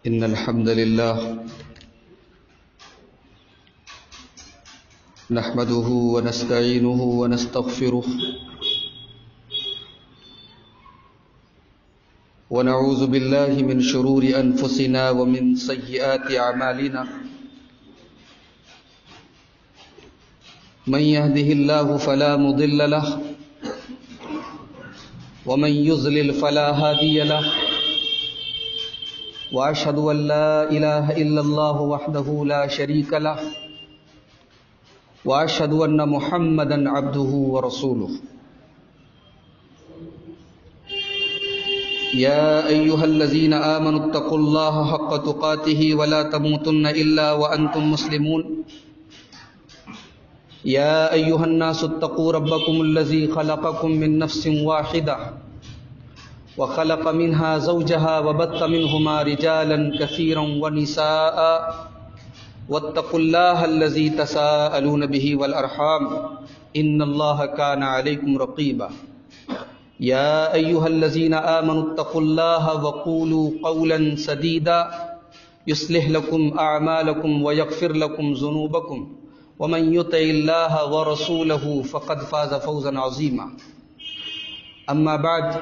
إن الحمد لله نحمده ونستعينه ونستغفره ونعوذ بالله من شرور أنفسنا ومن سيئات أعمالنا من يهده الله فلا مضل له ومن يضلل فلا هادي له وأشهد أن لا إله إلا الله وحده لا شريك له وأشهد أن محمدا عبده ورسوله يا أيها الذين آمنوا اتقوا الله حق تقاته ولا تموتن إلا وأنتم مسلمون يا أيها الناس اتقوا ربكم الذي خلقكم من نفس واحدة وخلق منها زوجها وبث منهما رجالا كثيرا ونساء واتقوا الله الذي تساءلون به والأرحام إن الله كان عليكم رقيبا يا أيها الذين آمنوا اتقوا الله وقولوا قولا سديدا يصلح لكم أعمالكم ويغفر لكم ذنوبكم ومن يطع الله ورسوله فقد فاز فوزا عظيما أما بعد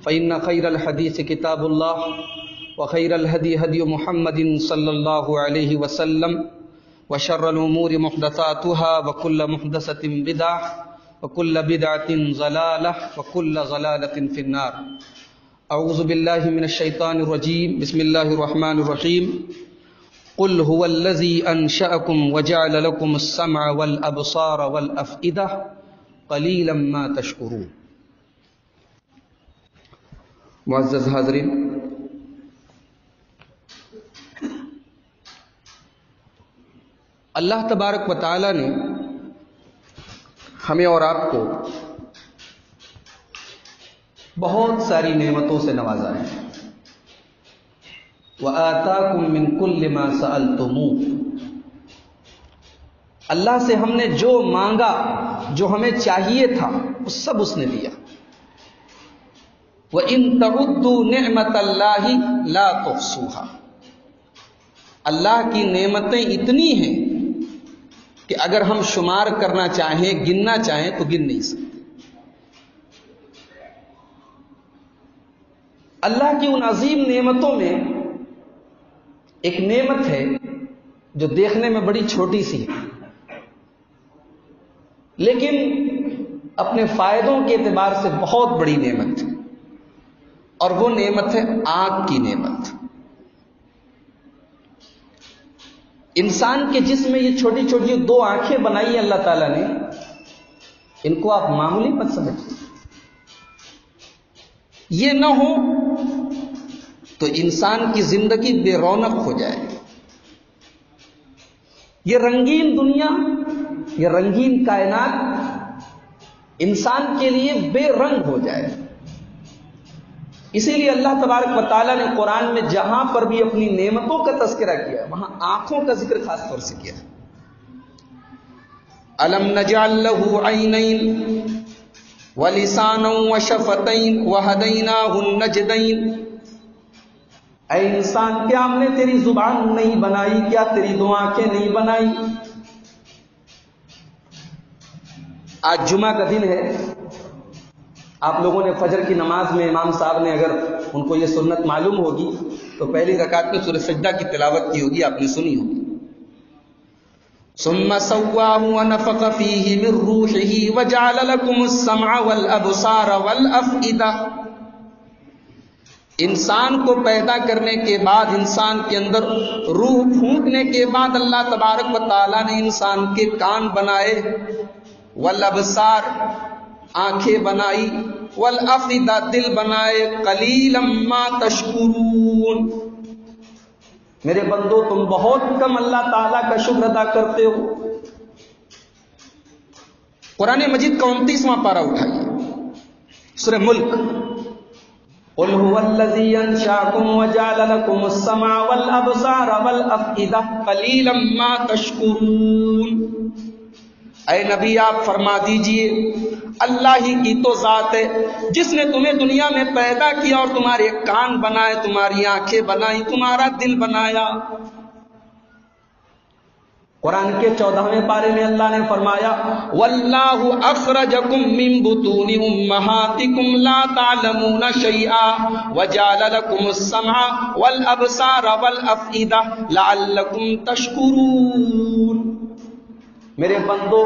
فإن خير الحديث كتاب الله وخير الهدي هدي محمد صلى الله عليه وسلم وشر الأمور محدثاتها وكل محدثة بدعة وكل بدعة ضلالة وكل ضلالة في النار. أعوذ بالله من الشيطان الرجيم. بسم الله الرحمن الرحيم. قل هو الذي أنشأكم وجعل لكم السمع والأبصار والأفئدة قليلا ما تشكرون. معزز حاضرین، اللہ تبارک و تعالی نے ہمیں اور آپ کو بہت ساری نعمتوں سے نوازا ہے. وَآتَاكُم مِّن كُلِّ مَا سَأَلْتُمُوهُ، اللہ سے ہم نے جو مانگا، جو ہمیں چاہیے تھا، وہ سب اس نے دیا. وَإِن تَعُدُّوا نِعْمَةَ اللَّهِ لَا تُحْصُوهَا، اللہ کی نعمتیں اتنی ہیں کہ اگر ہم شمار کرنا چاہیں، گننا چاہیں تو گن نہیں سکتے. اللہ کی ان عظیم نعمتوں میں ایک نعمت ہے جو دیکھنے میں بڑی چھوٹی سی ہے، لیکن اپنے فائدوں کے اعتبار سے بہت بڑی نعمت ہے، اور وہ نعمت ہے آنکھ کی نعمت. انسان کے جسم میں یہ چھوٹی چھوٹی دو آنکھیں بنائی ہیں اللہ تعالیٰ نے، ان کو آپ معمولی مت سمجھیں. یہ نہ ہو تو انسان کی زندگی بے رونق ہو جائے. یہ رنگین دنیا، یہ رنگین کائنات انسان کے لیے بے رنگ ہو جائے. اسی لیے اللہ تبارک و تعالیٰ نے قرآن میں جہاں پر بھی اپنی نعمتوں کا تذکرہ کیا ہے، وہاں آنکھوں کا ذکر خاص طور سے کیا ہے. أَلَمْ نَجْعَلْ لَهُ عَيْنَيْنِ وَلِسَانًا وَشَفَتَيْنِ وَهَدَيْنَاهُ النَّجْدَيْنِ، اے انسان، کیا ہم نے تیری زبان نہیں بنائی؟ کیا تیری دو آنکھیں نہیں بنائی؟ آج جمعہ کا دن ہے. آپ لوگوں نے فجر کی نماز میں امام صاحب نے اگر ان کو یہ سنت معلوم ہوگی تو پہلی رکعت میں سورہ سجدہ کی تلاوت کی ہوگی، آپ نے سنی ہوگی. ثم سواه ونفخ فيه من روحه وجعل لكم السمع والابصار والافئدة. انسان کو پیدا کرنے کے بعد، انسان کے اندر روح پھونکنے کے بعد اللہ تبارک و تعالی نے انسان کے کان بنائے، والابصار آنکھیں بنائی، والافئدہ دل بنائے. قلیلا ما تشکرون، میرے بندو تم بہت کم اللہ تعالیٰ کا شکر ادا کرتے ہو. قرآن مجید کا 29واں پارہ اٹھائیے، سورہ ملک. قل هو الذی انشأکم وجعل لکم السمع والابصار والافئدہ قلیلا ما تشکرون. اے نبی آپ فرما دیجئے اللہ ہی کی تو ذات ہے جس نے تمہیں دنیا میں پیدا کیا اور تمہارے کان بنائے، تمہاری آنکھیں بنائی، تمہارا دل بنایا۔ قرآن کے 14ویں پارے میں اللہ نے فرمایا واللہ اخرجکم من بطون امہاتکم لا تعلمون شیئا وجعل لکم السمع والابصار والافئدہ لعلکم تشکرون۔ میرے بندو،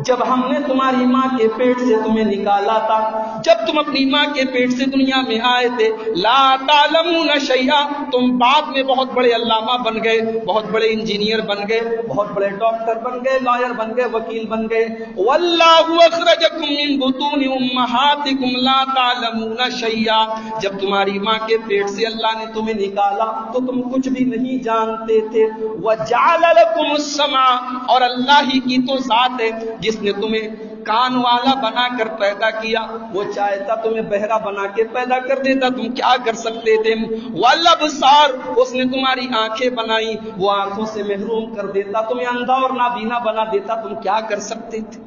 جب ہم نے تمہاری ماں کے پیٹ سے تمہیں نکالا تھا، جب تم اپنی ماں کے پیٹ سے دنیا میں آئے تھے، لا تعلمون شیئا، تم بعد میں بہت بڑے علامہ بن گئے، بہت بڑے انجینئر بن گئے، بہت بڑے ڈاکٹر بن گئے، لائر بن گئے، وکیل بن گئے۔ واللہ اخرجکم من بطون امہاتکم لا تعلمون شیئا، جب تمہاری ماں کے پیٹ سے اللہ نے تمہیں نکالا تو تم کچھ بھی نہیں جانتے تھے۔ وجعل لکم السمع، اور اللہ ہی کی تو ذات ہے جس نے تمہیں کان والا بنا کر پیدا کیا، وہ چاہتا تمہیں بہرا بنا کے پیدا کر دیتا، تم کیا کر سکتے تھے؟ والابصار، اس نے تمہاری آنکھیں بنائی، وہ آنکھوں سے محروم کر دیتا، تمہیں اندھا اور نابینا بنا دیتا، تم کیا کر سکتے تھے؟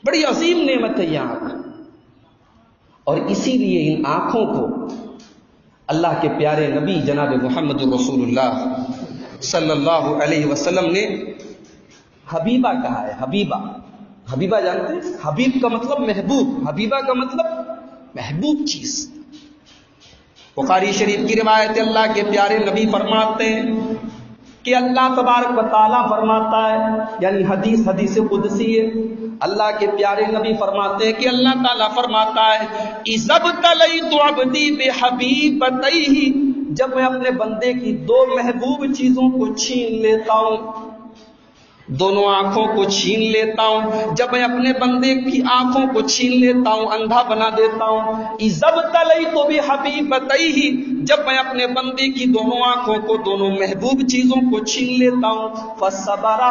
بڑی عظیم نعمت ہے یہ آنکھ، اور اسی لیے ان آنکھوں کو اللہ کے پیارے نبی جناب محمد رسول اللہ صلی اللہ علیہ وسلم نے حبیبہ کہا ہے۔ حبیبہ، حبیبہ جانتے ہیں؟ حبیب کا مطلب محبوب، حبیبہ کا مطلب محبوب چیز۔ بخاری شریف کی روایت اللہ کے پیارے نبی فرماتے ہیں کہ اللہ تبارک و تعالیٰ فرماتا ہے، یعنی حدیث قدسی ہے، اللہ کے پیارے نبی فرماتے ہیں کہ اللہ تعالیٰ فرماتا ہے اذا ابتلیت عبدی بحبیبتیہ، جب میں اپنے بندے کی دو محبوب چیزوں کو چھین لیتا ہوں، دونوں آنکھوں کو چھین لیتا ہوں، جب میں اپنے بندے کی آنکھوں کو چھین لیتا ہوں، اندھا بنا دیتا ہوں، اذا ابتلیت بحبیبتیہ، جب میں اپنے بندے کی دونوں آنکھوں کو، دونوں محبوب چیزوں کو چھین لیتا ہوں، فصبر،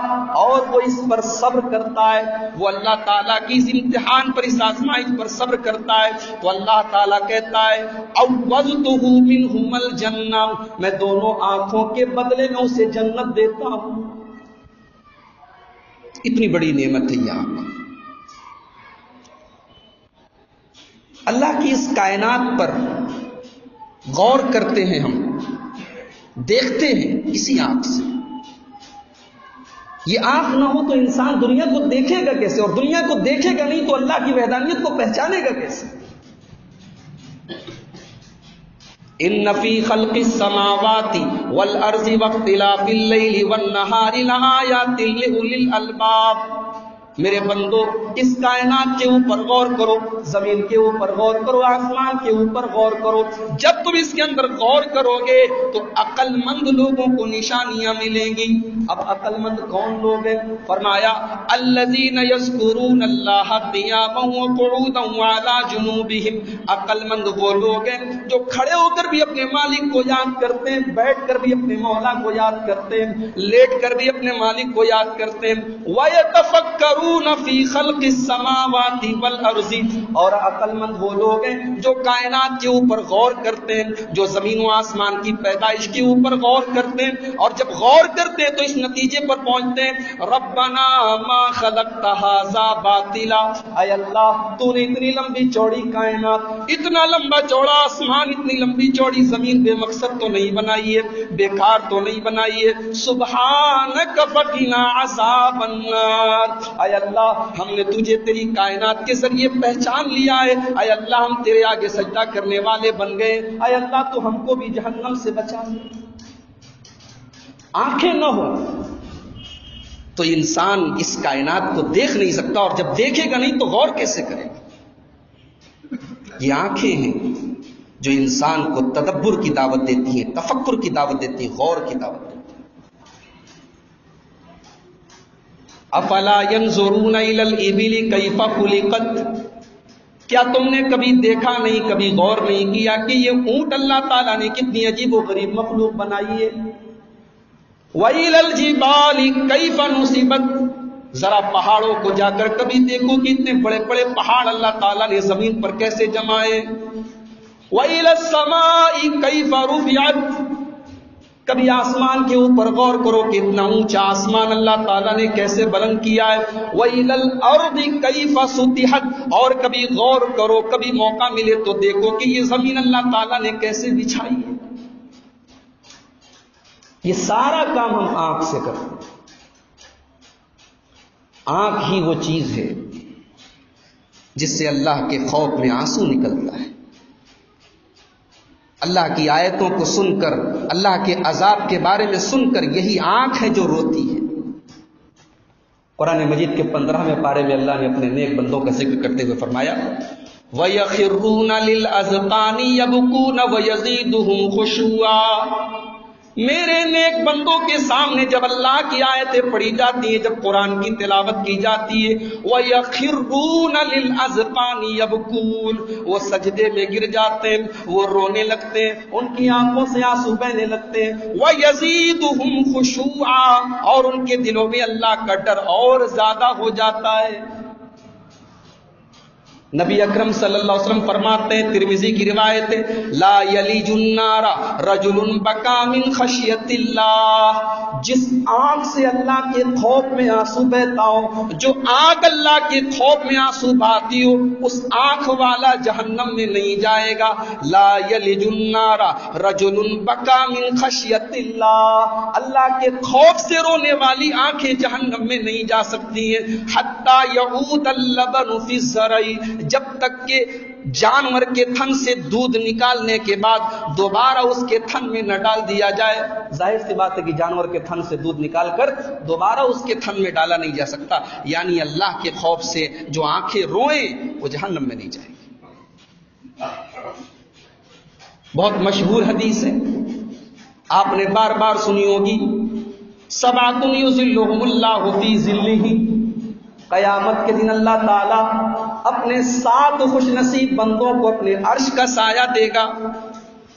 اور وہ اس پر صبر کرتا ہے، وہ اللہ تعالیٰ کی اس امتحان پر، اس آزمائش پر صبر کرتا ہے، تو اللہ تعالیٰ کہتا ہے عوضتہ منہم الجنہ، میں دونوں آنکھوں کے بدلے میں اسے جنت دیتا ہوں۔ اتنی بڑی نعمت ہے یہ آنکھ۔ اللہ کی اس کائنات پر غور کرتے ہیں، ہم دیکھتے ہیں اسی آنکھ سے۔ یہ آنکھ نہ ہو تو انسان دنیا کو دیکھے گا کیسے، اور دنیا کو دیکھے گا نہیں تو اللہ کی وحدانیت کو پہچانے گا کیسے؟ ان فی خلق السماوات والارض واختلاف اللیل والنہار لآیات لأولی الالباب۔ میرے بندو، اس کائنات کے اوپر غور کرو، زمین کے اوپر غور کرو، آسمان کے اوپر غور کرو۔ جب تم اس کے اندر غور کرو گے تو عقل مند لوگوں کو نشانیاں ملیں گی۔ اب عقل مند کون لوگ ہیں؟ فرمایا الذین یذکرون اللہ قیاما وقعودا وعلی جنوبہم، عقل مند وہ لوگ ہیں جو کھڑے ہو کر بھی اپنے مالک کو یاد کرتے ہیں، بیٹھ کر بھی اپنے مولا کو یاد کرتے ہیں، لیٹ کر بھی اپنے مالک کو یاد کرتے ہیں۔ وَيَتَفَكَّرُونَ فِي خَلْقِ السَّمَاوَاتِ وَالْأَرْضِ، اور عقل مند وہ لوگ ہیں جو کائنات کے اوپر غور کرتے ہیں، جو زمین و آسمان کی پیدائش کے اوپر غور کرتے ہیں، اور جب غور کرتے ہیں تو اس نتیجے پر پہنچتے ہیں ربنا ما خلقت ھذا باطلا، اے اللہ تو نے اتنی لمبی چوڑی کائنات، اتنا لمبا چوڑا آسمان، اتنی لمبی چوڑی زمین بے مقصد تو نہیں بنائی ہے، بیکار تو نہیں بنائی ہے۔ سبحانک فقنا عذاب النار، اے اللہ ہم نے تجھے تیری کائنات کے ذریعے پہچان لیا ہے، اے اللہ ہم تیرے آگے سجدہ کرنے والے بن گئے، اے اللہ تو ہم کو بھی جہنم سے بچا لے۔ آنکھیں نہ ہو تو انسان اس کائنات کو دیکھ نہیں سکتا، اور جب دیکھے گا نہیں تو غور کیسے کرے گا؟ یہ آنکھیں ہیں جو انسان کو تدبر کی دعوت دیتی ہیں، تفکر کی دعوت دیتی ہیں، غور کی دعوت دیتی ہیں۔ افلا ينظرون الى الابل كيف خلقت، کیا تم نے کبھی دیکھا نہیں، کبھی غور نہیں کیا کہ یہ اونٹ اللہ تعالیٰ نے کتنی عجیب و غریب مخلوق بنائی ہے؟ وَإِلَى الْجِبَالِ كَيْفَ نُصِبَتْ، ذرا پہاڑوں کو جا کر کبھی دیکھو کہ اتنے بڑے بڑے پہاڑ اللہ تعالیٰ نے زمین پر کیسے جمائے۔ وَإِلَى السَّمَاءِ كَيْفَ رُفِعَتْ، کبھی آسمان کے اوپر غور کرو کہ اتنا اونچا آسمان اللہ تعالیٰ نے کیسے بلند کیا ہے. وَإِلَى الْأَرْضِ كَيْفَ سُطِحَتْ. اور کبھی غور کرو، کبھی موقع ملے تو دیکھو کہ یہ زمین اللہ تعالیٰ نے کیسے بچھائی ہے. یہ سارا کام ہم آنکھ سے کرتے ہیں. آنکھ ہی وہ چیز ہے جس سے اللہ کے خوف میں آنسو نکلتا ہے. اللہ کی آیتوں کو سن کر، اللہ کے عذاب کے بارے میں سن کر یہی آنکھ ہے جو روتی ہے. قرآن مجید کے 15ویں پارے میں اللہ نے اپنے نیک بندوں کا ذکر کرتے ہوئے فرمایا وَيَخِرُّونَ لِلْأَذْقَانِ يَبْكُونَ وَيَزِيدُهُمْ خُشُوعًا. میرے نیک بندوں کے سامنے جب اللہ کی آیتیں پڑھی جاتی ہیں، جب قرآن کی تلاوت کی جاتی ہے، وَيَخِرُّونَ لِلْأَذْقَانِ يَبْكُونَ، وہ سجدے میں گر جاتے ہیں، وہ رونے لگتے ہیں، ان کی آنکھوں سے آنسو بہنے لگتے ہیں. وَيَزِيدُهُمْ خُشُوعًا، اور ان کے دلوں میں اللہ کا ڈر اور زیادہ ہو جاتا ہے. نبی اکرم صلی اللہ علیہ وسلم فرماتے ہیں، ترمذی کی روایت ہے، لا یلیج النار رجل بکا من خشیت اللہ. جس آنکھ سے اللہ کے خوف میں آنسو بہتا ہو، جو آنکھ اللہ کے خوف میں آنسو بہاتی ہو، اس آنکھ والا جہنم میں نہیں جائے گا. لا یلیج النار رجل بکا من خشیت اللہ. اللہ کے خوف سے رونے والی آنکھیں جہنم میں نہیں جا سکتی ہیں. حتی یعود اللبن فی الزرع، جب تک کہ جانور کے تھن سے دودھ نکالنے کے بعد دوبارہ اس کے تھن میں نہ ڈال دیا جائے. ظاہر سی بات ہے کہ جانور کے تھن سے دودھ نکال کر دوبارہ اس کے تھن میں ڈالا نہیں جا سکتا. یعنی اللہ کے خوف سے جو آنکھیں روئیں وہ جہنم میں نہیں جائیں گی. بہت مشہور حدیث ہے، آپ نے بار بار سنی ہوگی، سبعۃ یظلھم اللہ فی ظلہ. قیامت کے دن اللہ تعالیٰ اپنے 7 خوش نصیب بندوں کو اپنے عرش کا سایہ دے گا.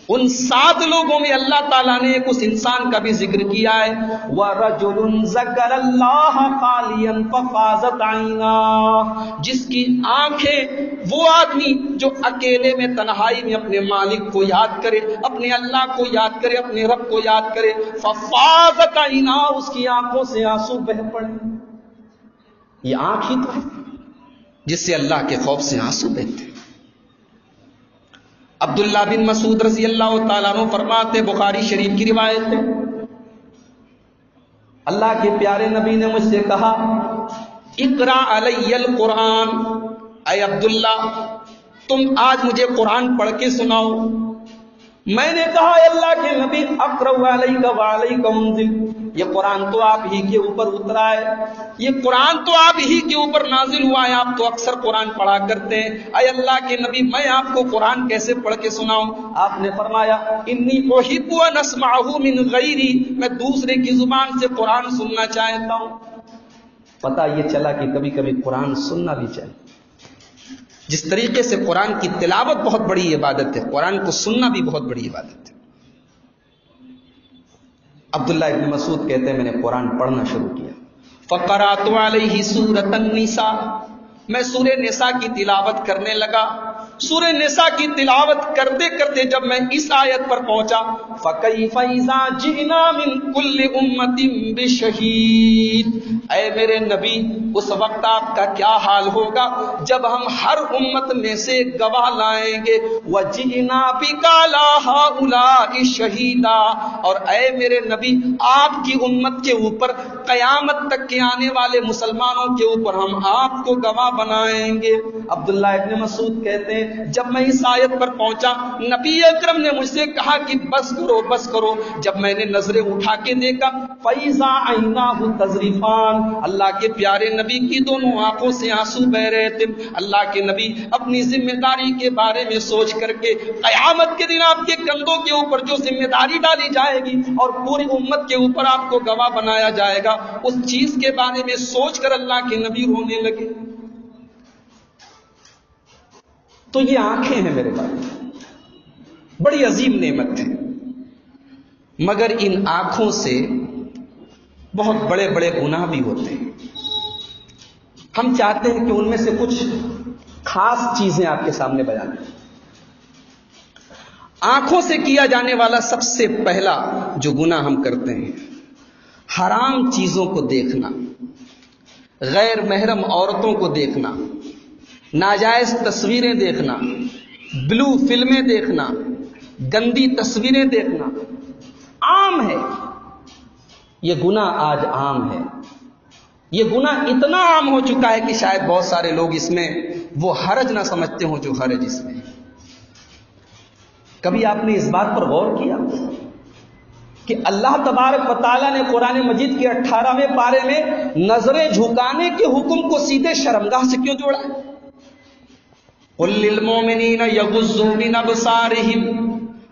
ان 7 لوگوں میں اللہ تعالیٰ نے ایک اس انسان کا بھی ذکر کیا ہے، وَرَجُلٌ ذَكَرَ اللَّهَ خَالِيًا فَفَاضَتْ عَيْنَاهُ. جس کی آنکھیں، وہ آدمی جو اکیلے میں تنہائی میں اپنے مالک کو یاد کرے، اپنے اللہ کو یاد کرے، اپنے رب کو یاد کرے، فَفَاضَتْ عَيْنَاهُ، اس کی آنکھوں سے آنسو بہہ پڑے. یہ آنکھ ہی تو ہے جس سے اللہ کے خوف سے آنسو بہتے. عبداللہ بن مسعود رضی اللہ تعالیٰ عنہ فرماتے، بخاری شریف کی روایت ہے، اللہ کے پیارے نبی نے مجھ سے کہا اقرا علی القرآن. اے عبداللہ، تم آج مجھے قرآن پڑھ کے سناؤ. میں نے کہا اے اللہ کے نبی، اقرأ علیک وعلیک انزل. یہ قرآن تو آپ ہی کے اوپر اترا ہے، یہ قرآن تو آپ ہی کے اوپر نازل ہوا ہے، آپ تو اکثر قرآن پڑھا کرتے ہیں. اے اللہ کے نبی، میں آپ کو قرآن کیسے پڑھ کے سناؤں؟ آپ نے فرمایا انی احب ان اسمعہ من غیری، میں دوسرے کی زبان سے قرآن سننا چاہتا ہوں. پتہ یہ چلا کہ کبھی کبھی قرآن سننا بھی چاہیے. جس طریقے سے قرآن کی تلاوت بہت بڑی عبادت ہے، قرآن کو سننا بھی بہت بڑی عبادت ہے. عبداللہ ابن مسعود کہتے ہیں، میں نے قرآن پڑھنا شروع کیا. فقرأت علیہ سورۃ النساء، میں سورہ نساء کی تلاوت کرنے لگا. سورہ نساء کی تلاوت کرتے کرتے جب میں اس آیت پر پہنچا، فَكَيْفَ إِذَا جِئْنَا مِن كُلِّ أُمَّةٍ بِشَهِيدٍ، اے میرے نبی، اس وقت آپ کا کیا حال ہوگا جب ہم ہر امت میں سے گواہ لائیں گے. وَجِئْنَا بِكَ عَلَىٰ هَٰؤُلَاءِ شَهِيدًا، اور اے میرے نبی، آپ کی امت کے اوپر قیامت تک کے آنے والے مسلمانوں کے اوپر ہم آپ کو گواہ بنائیں گے. عبداللہ ابن مسعود کہتے ہیں، جب میں اس آیت پر پہنچا، نبی اکرم نے مجھ سے کہا کہ بس کرو بس کرو. جب میں نے نظریں اٹھا کے دیکھا، فَإِذَا عَيْنَاهُ تَذْرِفَانِ، اللہ کے پیارے نبی کی دونوں آنکھوں سے آنسو بہ رہے تھے. اللہ کے نبی اپنی ذمہ داری کے بارے میں سوچ کر کے، قیامت کے دن آپ کے کندھوں کے اوپر جو ذمہ داری ڈالی جائے گی اور پوری امت کے اوپر آپ کو گواہ بنایا جائے گا، اس چیز کے بارے میں سوچ کر اللہ کے نبی رونے لگے. تو یہ آنکھیں ہیں میرے بھائی، بڑی عظیم نعمت ہے، مگر ان آنکھوں سے بہت بڑے بڑے گناہ بھی ہوتے ہیں. ہم چاہتے ہیں کہ ان میں سے کچھ خاص چیزیں آپ کے سامنے بیان کریں. آنکھوں سے کیا جانے والا سب سے پہلا جو گناہ ہم کرتے ہیں، حرام چیزوں کو دیکھنا، غیر محرم عورتوں کو دیکھنا، ناجائز تصویریں دیکھنا، بلو فلمیں دیکھنا، گندی تصویریں دیکھنا عام ہے۔ یہ گناہ آج عام ہے۔ یہ گناہ اتنا عام ہو چکا ہے کہ شاید بہت سارے لوگ اس میں وہ حرج نہ سمجھتے ہوں جو حرج اس میں۔ کبھی آپ نے اس بات پر غور کیا کہ اللہ تبارک و تعالیٰ نے قرآن مجید کے 18ویں پارے میں نظریں جھکانے کے حکم کو سیدھے شرمگاہ سے کیوں جوڑا ہے؟ قل للمؤمنین یغضوا من ابصارہم،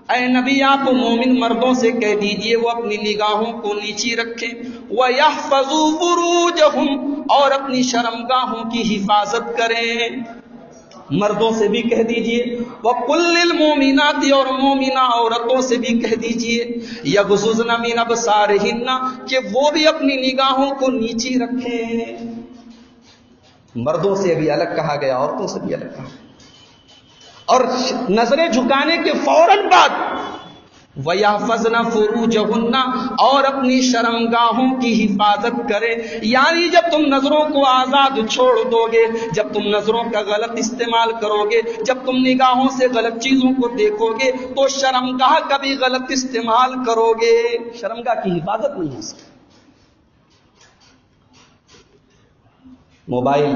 اے نبی آپ مومن مردوں سے کہہ دیجئے وہ اپنی نگاہوں کو نیچی رکھیں، وَيَحْفَظُوا فُرُوجَهُمْ، اور اپنی شرمگاہوں کی حفاظت کریں۔ مردوں سے بھی کہہ دیجئے، وَقُلْ لِلْمُؤْمِنَاتِ، اور مومنہ عورتوں سے بھی کہہ دیجئے، یغضضن من ابصارہن، کہ وہ بھی اپنی نگاہوں کو نیچی رکھیں۔ مردوں سے بھی الگ کہا گیا، عورتوں سے بھی الگ کہا گیا۔ اور نظریں جھکانے کے فوراً بعد وَيَحْفَظْنَ فُرُوجَهُنَّ، اور اپنی شرمگاہوں کی حفاظت کرے۔ یعنی جب تم نظروں کو آزاد چھوڑ دو گے، جب تم نظروں کا غلط استعمال کرو گے، جب تم نگاہوں سے غلط چیزوں کو دیکھو گے تو شرمگاہ کا بھی غلط استعمال کرو گے، شرمگاہ کی حفاظت نہیں ہو سکتی۔ موبائل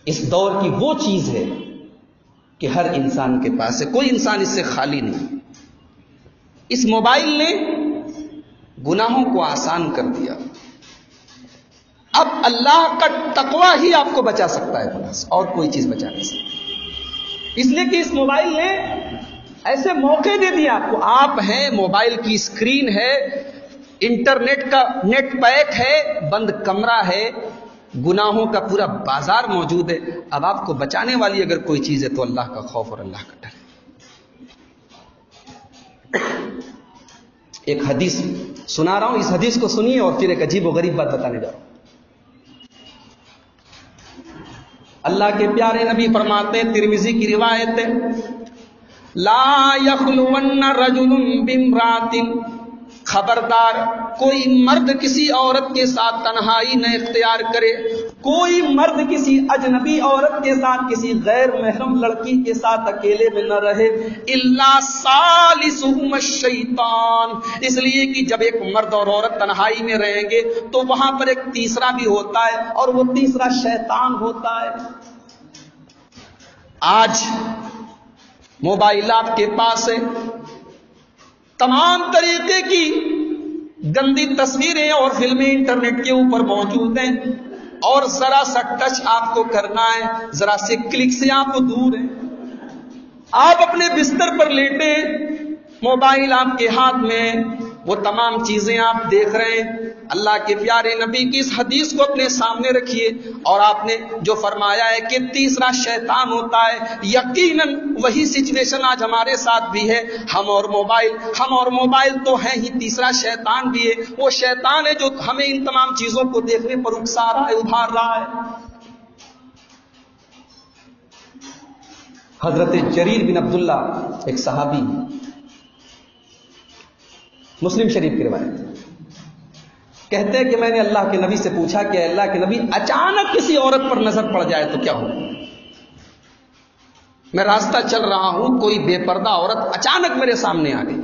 اس دور کی وہ چیز ہے کہ ہر انسان کے پاس ہے، کوئی انسان اس سے خالی نہیں۔ اس موبائل نے گناہوں کو آسان کر دیا۔ اب اللہ کا تقوی ہی آپ کو بچا سکتا ہے گناہ سے، اور کوئی چیز بچا نہیں سکتی۔ اس لیے کہ اس موبائل نے ایسے موقع دے دیا آپ کو، آپ ہیں، موبائل کی اسکرین ہے، انٹرنیٹ کا نیٹ پیک ہے، بند کمرہ ہے، گناہوں کا پورا بازار موجود ہے۔ اب آپ کو بچانے والی اگر کوئی چیز ہے تو اللہ کا خوف اور اللہ کا ڈر۔ ایک حدیث سنا رہا ہوں، اس حدیث کو سنیے اور پھر ایک عجیب و غریب بات بتانے جا رہا ہوں۔ اللہ کے پیارے نبی فرماتے ہیں، ترمذی کی روایت ہے، لا یخلون رجل بامرأۃ، خبردار کوئی مرد کسی عورت کے ساتھ تنہائی نہ اختیار کرے، کوئی مرد کسی اجنبی عورت کے ساتھ، کسی غیر محرم لڑکی کے ساتھ اکیلے میں نہ رہے، الا ثالثہما الشیطان، اس لیے کہ جب ایک مرد اور عورت تنہائی میں رہیں گے تو وہاں پر ایک تیسرا بھی ہوتا ہے، اور وہ تیسرا شیطان ہوتا ہے۔ آج موبائل آپ کے پاس ہے، تمام طریقے کی گندی تصویریں اور فلمیں انٹرنیٹ کے اوپر موجود ہیں، اور ذرا سا ٹچ آپ کو کرنا ہے، ذرا سے کلک سے آپ دور ہیں۔ آپ اپنے بستر پر لیٹے، موبائل آپ کے ہاتھ میں، وہ تمام چیزیں آپ دیکھ رہے ہیں۔ اللہ کے پیارے نبی کی اس حدیث کو اپنے سامنے رکھیے، اور آپ نے جو فرمایا ہے کہ تیسرا شیطان ہوتا ہے، یقیناً وہی سچویشن آج ہمارے ساتھ بھی ہے۔ ہم اور موبائل تو ہیں ہی، تیسرا شیطان بھی ہے، وہ شیطان ہے جو ہمیں ان تمام چیزوں کو دیکھنے پر اکسا رہا ہے، ابھار رہا ہے۔ حضرت جریر بن عبداللہ ایک صحابی، مسلم شریف کی روایت، کہتے ہیں کہ میں نے اللہ کے نبی سے پوچھا کہ اللہ کے نبی، اچانک کسی عورت پر نظر پڑ جائے تو کیا ہو؟ میں راستہ چل رہا ہوں، کوئی بے پردہ عورت اچانک میرے سامنے آ گئی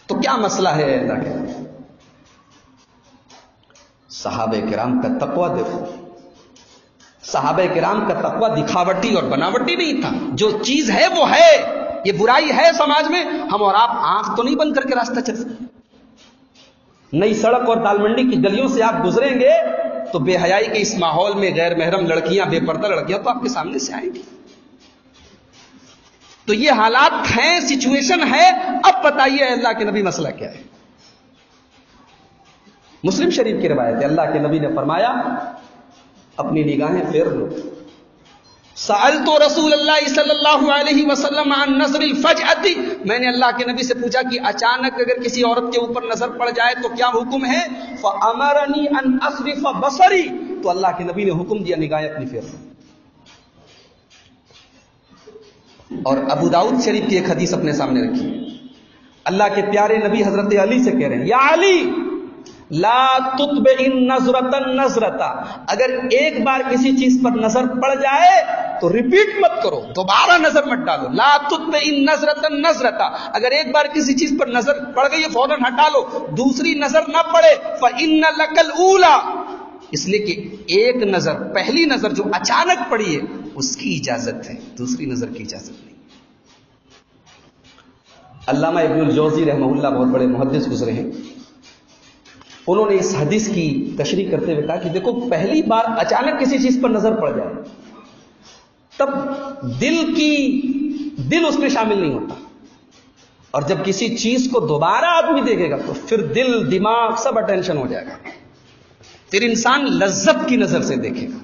تو کیا مسئلہ ہے اللہ کے نبی؟ صحابہ کرام کا تقوی دیکھو، صحابہ کرام کا تقوی دکھاوٹی اور بناوٹی نہیں تھا، جو چیز ہے وہ ہے۔ یہ برائی ہے سماج میں، ہم اور آپ آنکھ تو نہیں بند کر کے راستہ چل سکتے۔ نئی سڑک اور دال منڈی کی گلیوں سے آپ گزریں گے تو بے حیائی کے اس ماحول میں غیر محرم لڑکیاں، بے پردہ لڑکیاں تو آپ کے سامنے سے آئیں گی۔ تو یہ حالات ہیں، سچویشن ہے۔ اب بتائیے اللہ کے نبی مسئلہ کیا ہے؟ مسلم شریف کی روایت ہے، اللہ کے نبی نے فرمایا اپنی نگاہیں پھیر لو۔ سألت رسول اللہ صلی اللہ علیہ وسلم عن نظر الفجأۃ، میں نے اللہ کے نبی سے پوچھا کہ اچانک اگر کسی عورت کے اوپر نظر پڑ جائے تو کیا حکم ہے؟ فأمرنی ان اصرف بصری، تو اللہ کے نبی نے حکم دیا نگاہیں اپنی پھیر لو۔ اور ابو داؤد شریف کی ایک حدیث اپنے سامنے رکھی ہے. اللہ کے پیارے نبی حضرت علی سے کہہ رہے ہیں یا علی لا تتبع نظرۃ نظرۃ، اگر ایک بار کسی چیز پر نظر پڑ جائے تو ریپیٹ مت کرو، دوبارہ نظر مت ڈالو. لا تتبع نظرۃ نظرۃ، اگر ایک بار کسی چیز پر نظر پڑ گئی ہے فوراً ہٹا لو، دوسری نظر نہ پڑے. فإن لك الأولى، اس لیے کہ ایک نظر، پہلی نظر جو اچانک پڑی ہے اس کی اجازت ہے، دوسری نظر کی اجازت نہیں. علامہ ابن الجوزی رحمہ اللہ بہت بڑے محدث گزرے ہیں، انہوں نے اس حدیث کی تشریح کرتے ہوئے کہا کہ دیکھو پہلی بار اچانک کسی چیز پر نظر پڑ جائے تب دل اس میں شامل نہیں ہوتا، اور جب کسی چیز کو دوبارہ آدمی دیکھے گا تو پھر دل دماغ سب اٹینشن ہو جائے گا، پھر انسان لذت کی نظر سے دیکھے گا.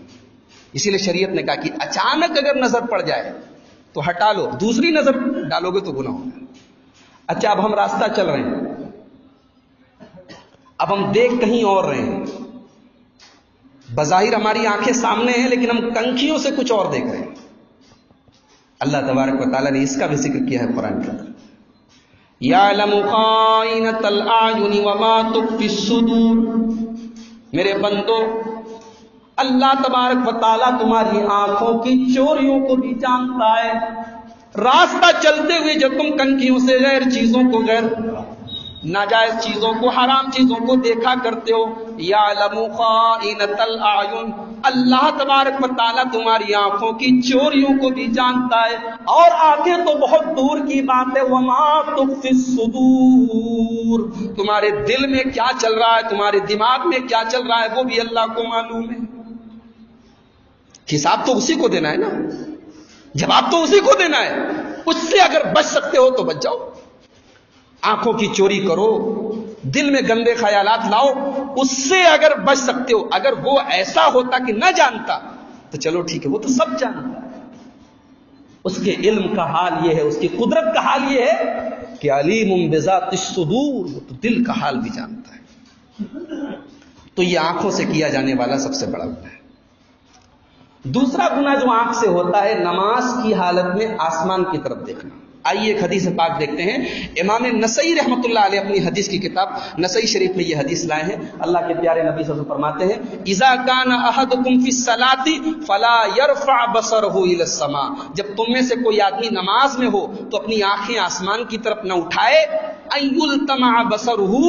اسی لیے شریعت نے کہا کہ اچانک اگر نظر پڑ جائے تو ہٹا لو، دوسری نظر ڈالو گے تو گناہ ہوگا. اچھا اب ہم راستہ چل رہے ہیں، اب ہم دیکھ کہیں اور رہے ہیں، بظاہر ہماری آنکھیں سامنے ہیں لیکن ہم کنکھیوں سے کچھ اور دیکھ رہے ہیں. اللہ تبارک و تعالیٰ نے اس کا بھی ذکر کیا ہے قرآن کے اندر. یعلم خائنۃ الاعین وما تخفی الصدور، میرے بندو اللہ تبارک و تعالیٰ تمہاری آنکھوں کی چوریوں کو بھی جانتا ہے. راستہ چلتے ہوئے جب تم کنکھیوں سے غیر چیزوں کو، غیر ناجائز چیزوں کو، حرام چیزوں کو دیکھا کرتے ہو، یعلم خائنۃ الاعین، اللہ تبارک و تعالیٰ تمہاری آنکھوں کی چوریوں کو بھی جانتا ہے. اور آنکھیں تو بہت دور کی بات ہے، وما تخفی الصدور، تمہارے دل میں کیا چل رہا ہے، تمہارے دماغ میں کیا چل رہا ہے وہ بھی اللہ کو معلوم ہے. حساب تو اسی کو دینا ہے نا، جواب تو اسی کو دینا ہے. اس سے اگر بچ سکتے ہو تو بچ جاؤ. آنکھوں کی چوری کرو، دل میں گندے خیالات لاؤ، اس سے اگر بچ سکتے ہو. اگر وہ ایسا ہوتا کہ نہ جانتا تو چلو ٹھیک ہے، وہ تو سب جانتا ہے، اس کے علم کا حال یہ ہے، اس کی قدرت کا حال یہ ہے کہ علیم بذات الصدور، وہ تو دل کا حال بھی جانتا ہے. تو یہ آنکھوں سے کیا جانے والا سب سے بڑا گناہ ہے. دوسرا گناہ جو آنکھ سے ہوتا ہے، نماز کی حالت میں آسمان کی طرف دیکھنا. آئیے ایک حدیث پاک دیکھتے ہیں. امام نسائی رحمۃ اللہ علیہ اپنی حدیث کی کتاب نسائی شریف میں یہ حدیث لائے ہیں. اللہ کے پیارے نبی صلی اللہ علیہ وسلم فرماتے ہیں اذا کان احدکم فی الصلاۃ فلا يرفع بصرہ الی السماء، جب تم میں سے کوئی آدمی نماز میں ہو تو اپنی آنکھیں آسمان کی طرف نہ اٹھائے. ان یلتمع بصرہ،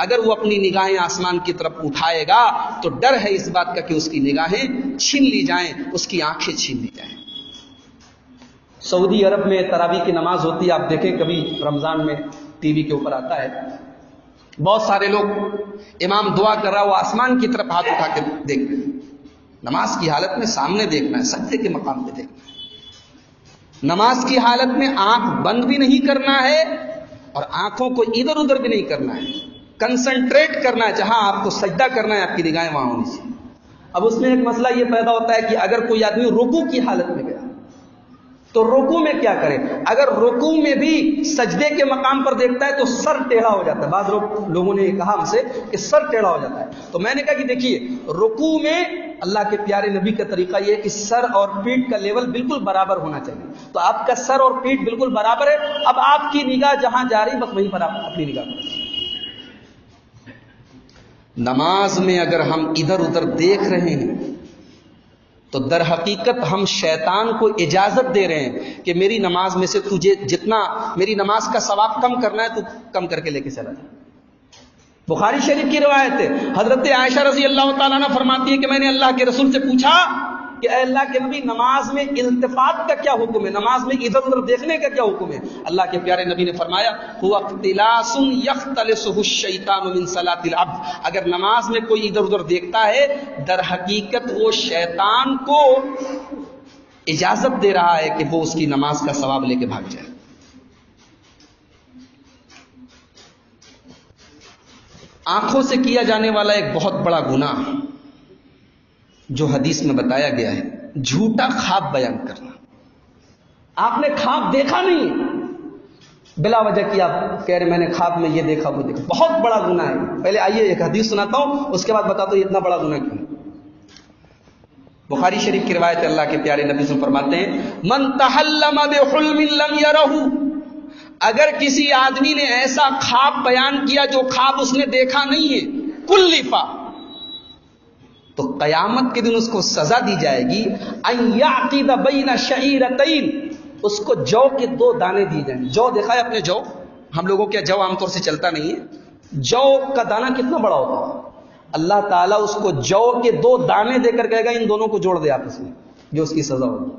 اگر وہ اپنی نگاہیں آسمان کی طرف اٹھائے گا تو ڈر ہے اس بات کا کہ اس کی نگاہیں چھین لی جائیں، اس کی آنکھیں چھین لی جائیں. سعودی عرب میں تراویح کی نماز ہوتی ہے، آپ دیکھیں کبھی رمضان میں ٹی وی کے اوپر آتا ہے، بہت سارے لوگ امام دعا کر رہا وہ آسمان کی طرف ہاتھ اٹھا کے دیکھ رہے ہیں. نماز کی حالت میں سامنے دیکھنا ہے، سجدے کے مقام پہ دیکھنا ہے. نماز کی حالت میں آنکھ بند بھی نہیں کرنا ہے اور آنکھوں کو ادھر ادھر بھی نہیں کرنا ہے. کنسنٹریٹ کرنا ہے، جہاں آپ کو سجدہ کرنا ہے آپ کی نگاہیں وہاں ہونی چاہیے. اب اس میں ایک مسئلہ یہ پیدا ہوتا ہے کہ اگر کوئی آدمی رکوع کی حالت میں گیا تو رکوع میں کیا کرے؟ اگر رکوع میں بھی سجدے کے مقام پر دیکھتا ہے تو سر ٹیڑھا ہو جاتا ہے. بعض لوگوں نے یہ کہا ہم سے کہ سر ٹیڑھا ہو جاتا ہے. تو میں نے کہا کہ دیکھیے رکوع میں اللہ کے پیارے نبی کا طریقہ یہ ہے کہ سر اور پیٹھ کا لیول بالکل برابر ہونا چاہیے. تو آپ کا سر اور پیٹھ بالکل برابر ہے، اب آپ کی نگاہ جہاں جا رہی بس وہیں پر آپ اپنی نگاہ کریں. نماز میں اگر ہم ادھر ادھر دیکھ رہے ہیں تو در حقیقت ہم شیطان کو اجازت دے رہے ہیں کہ میری نماز میں سے تجھے جتنا میری نماز کا ثواب کم کرنا ہے تو کم کر کے لے کے چلا جائے. بخاری شریف کی روایت ہے، حضرت عائشہ رضی اللہ تعالیٰ عنہ فرماتی ہے کہ میں نے اللہ کے رسول سے پوچھا کہ اے اللہ کے نبی نماز میں التفات کا کیا حکم ہے، نماز میں ادھر ادھر دیکھنے کا کیا حکم ہے؟ اللہ کے پیارے نبی نے فرمایا هو اختلاس یختلسه الشیطان من صلاۃ العبد، اگر نماز میں کوئی ادھر ادھر دیکھتا ہے در حقیقت وہ شیطان کو اجازت دے رہا ہے کہ وہ اس کی نماز کا ثواب لے کے بھاگ جائے. آنکھوں سے کیا جانے والا ایک بہت بڑا گناہ جو حدیث میں بتایا گیا ہے، جھوٹا خواب بیان کرنا. آپ نے خواب دیکھا نہیں، بلا وجہ کی آپ کہہ رہے میں نے خواب میں یہ دیکھا وہ دیکھا، بہت بڑا گناہ ہے. پہلے آئیے ایک حدیث سناتا ہوں، اس کے بعد بتاتا ہوں یہ اتنا بڑا گناہ کیوں. بخاری شریف کی روایت اللہ کے پیارے نبی سے فرماتے ہیں من تحلم بحلم لم یرہ، اگر کسی آدمی نے ایسا خواب بیان کیا جو خواب اس نے دیکھا نہیں ہے، کلفا، تو قیامت کے دن اس کو سزا دی جائے گی ان یعقد بین شعیرتین، اس کو جو کے 2 دانے دیے جائیں گے۔ جو دیکھا ہے اپنے جو، ہم لوگوں کے جو عام طور سے چلتا نہیں ہے، جو کا دانہ کتنا بڑا ہوتا ہے، اللہ تعالیٰ اس کو جو کے 2 دانے دے کر کہے گا ان دونوں کو جوڑ دے آپس میں، جو اس کی سزا ہوگی۔